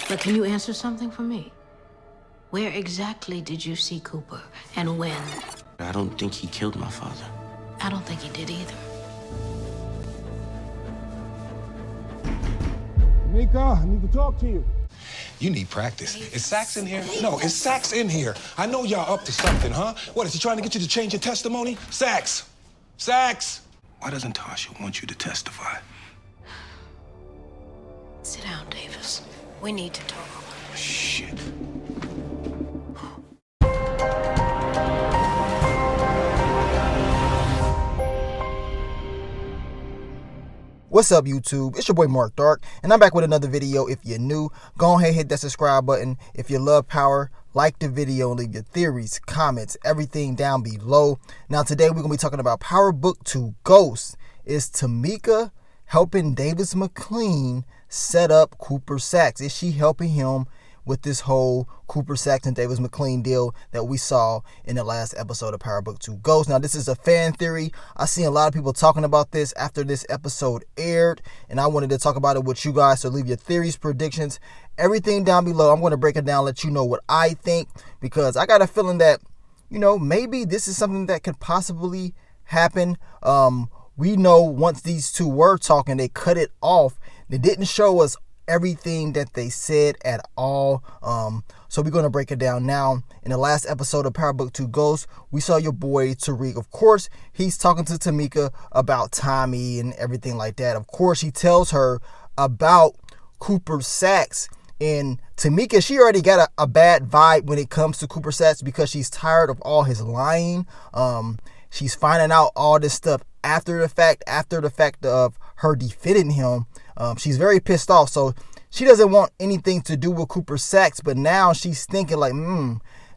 But can you answer something for me? Where exactly did you see Cooper, and when? I don't think he killed my father. I don't think he did either. Tameika, I need to talk to you. You need practice. Is Saxe in here? No, is Saxe in here? I know y'all up to something, huh? What, is he trying to get you to change your testimony? Saxe! Saxe! Why doesn't Tasha want you to testify? Sit down, Davis. We need to talk. Shit. What's up, YouTube? It's your boy Mark Dark, and I'm back with another video. If you're new, go ahead and hit that subscribe button. If you love power, like the video and leave your theories, comments, everything down below. Now today we're going to be talking about Power Book 2 Ghost. Is Tameika helping Davis Maclean set up Cooper Saxe? Is she helping him with this whole Cooper Saxe and Davis Maclean deal that we saw in the last episode of Power Book 2 Ghost? Now, this is a fan theory. I seen a lot of people talking about this after this episode aired, and I wanted to talk about it with you guys, so leave your theories, predictions, everything down below. I'm going to break it down, let you know what I think, because I got a feeling that, you know, maybe this is something that could possibly happen. We know once these two were talking, they cut it off. They didn't show us everything that they said at all. So we're going to break it down now. In the last episode of Power Book 2 Ghost, we saw your boy Tariq. Of course, he's talking to Tameika about Tommy and everything like that. Of course, he tells her about Cooper Saxe. And Tameika, she already got a bad vibe when it comes to Cooper Saxe because she's tired of all his lying. She's finding out all this stuff after the fact of her defending him. She's very pissed off, so she doesn't want anything to do with Cooper Saxe, but now she's thinking like,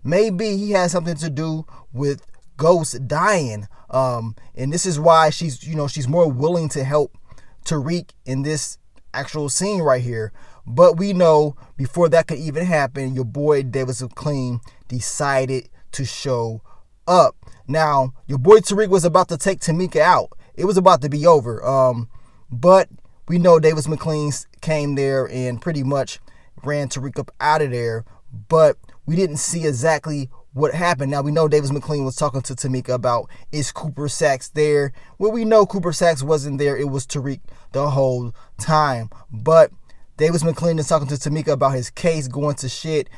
maybe he has something to do with Ghost dying. And this is why she's more willing to help Tariq in this actual scene right here. But we know before that could even happen, your boy Davis Maclean decided to show up. Now, your boy Tariq was about to take Tameika out. It was about to be over. But we know Davis Maclean came there and pretty much ran Tariq up out of there. But we didn't see exactly what happened. Now, we know Davis Maclean was talking to Tameika about, is Cooper Saxe there? Well, we know Cooper Saxe wasn't there. It was Tariq the whole time. But Davis Maclean is talking to Tameika about his case going to shit.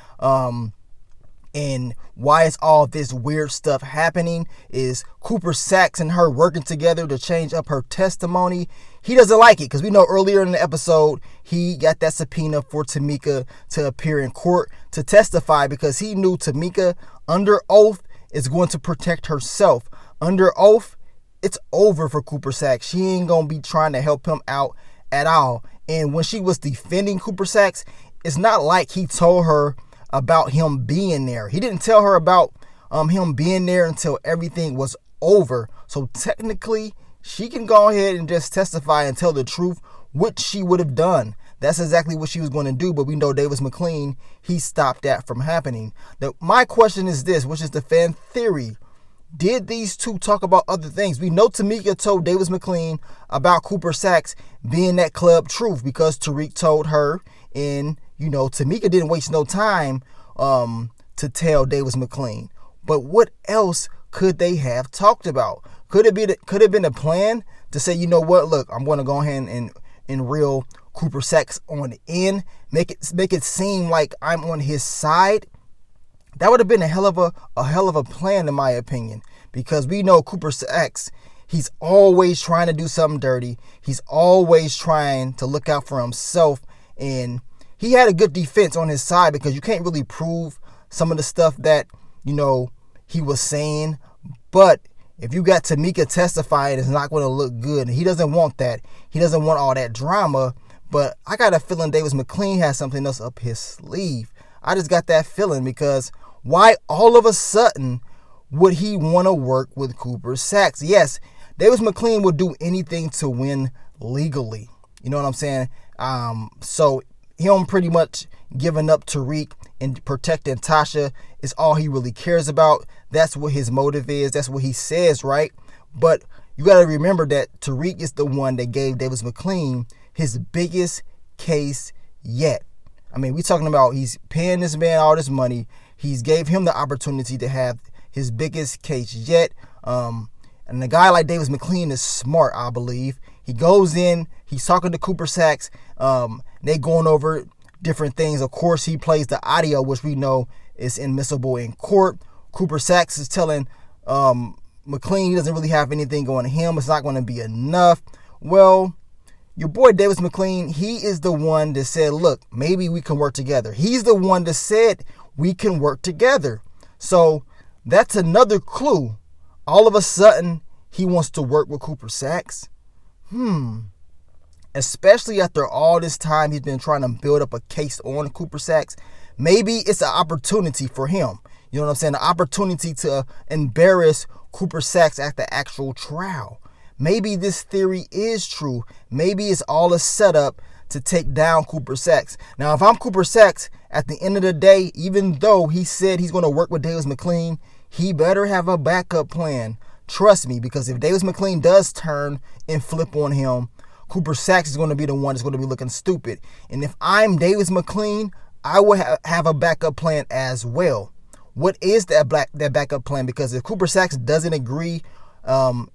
And why is all this weird stuff happening? Is Cooper Saxe and her working together to change up her testimony? He doesn't like it because we know earlier in the episode he got that subpoena for Tameika to appear in court to testify because he knew Tameika under oath is going to protect herself. Under oath, it's over for Cooper Saxe. She ain't going to be trying to help him out at all. And when she was defending Cooper Saxe, it's not like he told her about him being there. He didn't tell her about him being there until everything was over. So technically, she can go ahead and just testify and tell the truth, which she would have done. That's exactly what she was going to do, but we know Davis Maclean, he stopped that from happening. Now, my question is this, which is the fan theory. Did these two talk about other things? We know Tameika told Davis Maclean about Cooper Saxe being that Club Truth because Tariq told her, and you know, Tameika didn't waste no time to tell Davis Maclean. But what else could they have talked about? Could it been a plan to say, you know what, look, I'm going to go ahead and reel Cooper Saxe on in, make it seem like I'm on his side? That would have been a hell of a plan, in my opinion, because we know Cooper Saxe, he's always trying to do something dirty. He's always trying to look out for himself, and he had a good defense on his side because you can't really prove some of the stuff that, you know, he was saying. But if you got Tameika testifying, it's not going to look good. And he doesn't want that. He doesn't want all that drama. But I got a feeling Davis Maclean has something else up his sleeve. I just got that feeling because why all of a sudden would he want to work with Cooper Saxe? Yes, Davis Maclean would do anything to win legally. You know what I'm saying? So him pretty much giving up Tariq and protecting Tasha is all he really cares about. That's what his motive is. That's what he says, right? But you got to remember that Tariq is the one that gave Davis Maclean his biggest case yet. I mean, we talking about he's paying this man all this money. He's gave him the opportunity to have his biggest case yet. And a guy like Davis Maclean is smart, I believe. He goes in, he's talking to Cooper Saxe. They going over different things. Of course, he plays the audio, which we know is admissible in court. Cooper Saxe is telling Maclean he doesn't really have anything going to him. It's not going to be enough. Well, your boy Davis Maclean, he is the one that said, look, maybe we can work together. He's the one that said we can work together. So that's another clue. All of a sudden, he wants to work with Cooper Saxe. Especially after all this time he's been trying to build up a case on Cooper Saxe. Maybe it's an opportunity for him. You know what I'm saying? An opportunity to embarrass Cooper Saxe at the actual trial. Maybe this theory is true. Maybe it's all a setup to take down Cooper Saxe. Now, if I'm Cooper Saxe, at the end of the day, even though he said he's going to work with Davis Maclean, he better have a backup plan. Trust me, because if Davis Maclean does turn and flip on him, Cooper Saxe is going to be the one that's going to be looking stupid. And if I'm Davis Maclean, I will have a backup plan as well. What is that backup plan? Because if Cooper Saxe doesn't agree,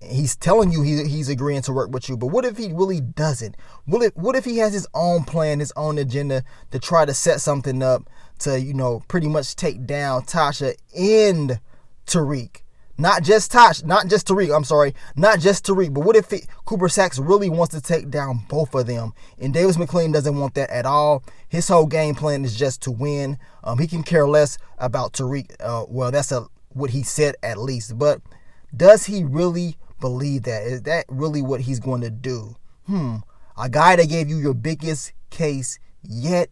he's telling you he's agreeing to work with you, but what if he really doesn't? What if he has his own plan, his own agenda to try to set something up to, pretty much take down Tasha and Tariq? Not just Tariq, I'm sorry. Not just Tariq, but what if Cooper Saxe really wants to take down both of them? And Davis Maclean doesn't want that at all. His whole game plan is just to win. He can care less about Tariq. Well, that's what he said at least. But does he really believe that? Is that really what he's going to do? A guy that gave you your biggest case yet,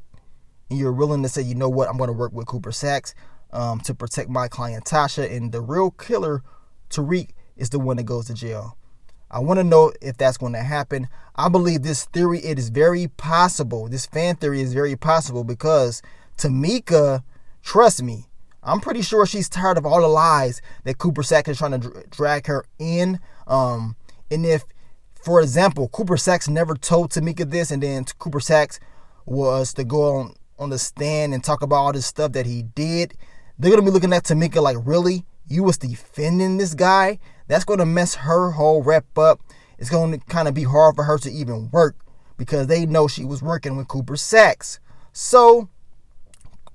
and you're willing to say, you know what, I'm going to work with Cooper Saxe to protect my client Tasha, and the real killer, Tariq, is the one that goes to jail. I want to know if that's going to happen. I believe this theory, it is very possible. This fan theory is very possible because Tameika, trust me, I'm pretty sure she's tired of all the lies that Cooper Saxe is trying to drag her in. And if, for example, Cooper Saxe never told Tameika this, and then Cooper Saxe was to go on the stand and talk about all this stuff that he did, they're going to be looking at Tameika like, really? You was defending this guy? That's going to mess her whole rep up. It's going to kind of be hard for her to even work because they know she was working with Cooper Saxe. So,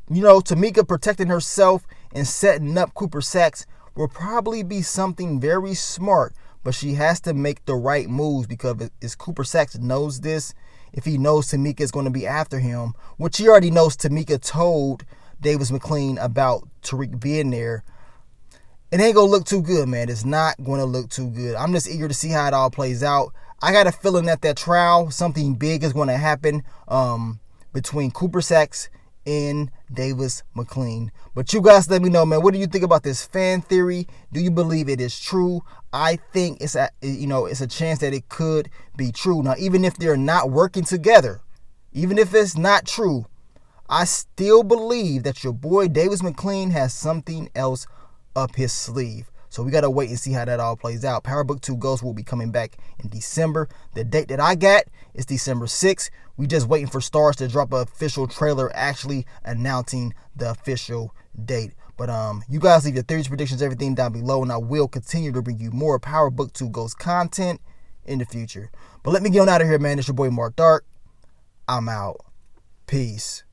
Tameika protecting herself and setting up Cooper Saxe will probably be something very smart, but she has to make the right moves because if Cooper Saxe knows this, if he knows Tameika is going to be after him, which he already knows Tameika told Davis Maclean about Tariq being there, it ain't going to look too good, man. It's not going to look too good. I'm just eager to see how it all plays out. I got a feeling at that trial, something big is going to happen between Cooper Saxe and Davis Maclean. But you guys let me know, man. What do you think about this fan theory? Do you believe it is true? I think it's a chance that it could be true. Now, even if they're not working together, even if it's not true, I still believe that your boy Davis Maclean has something else up his sleeve. So we got to wait and see how that all plays out. Power Book 2 Ghost will be coming back in December. The date that I got is December 6th. We just waiting for Stars to drop an official trailer actually announcing the official date. But you guys leave your theories, predictions, everything down below, and I will continue to bring you more Power Book 2 Ghost content in the future. But let me get on out of here, man. It's your boy Mark Dark. I'm out. Peace.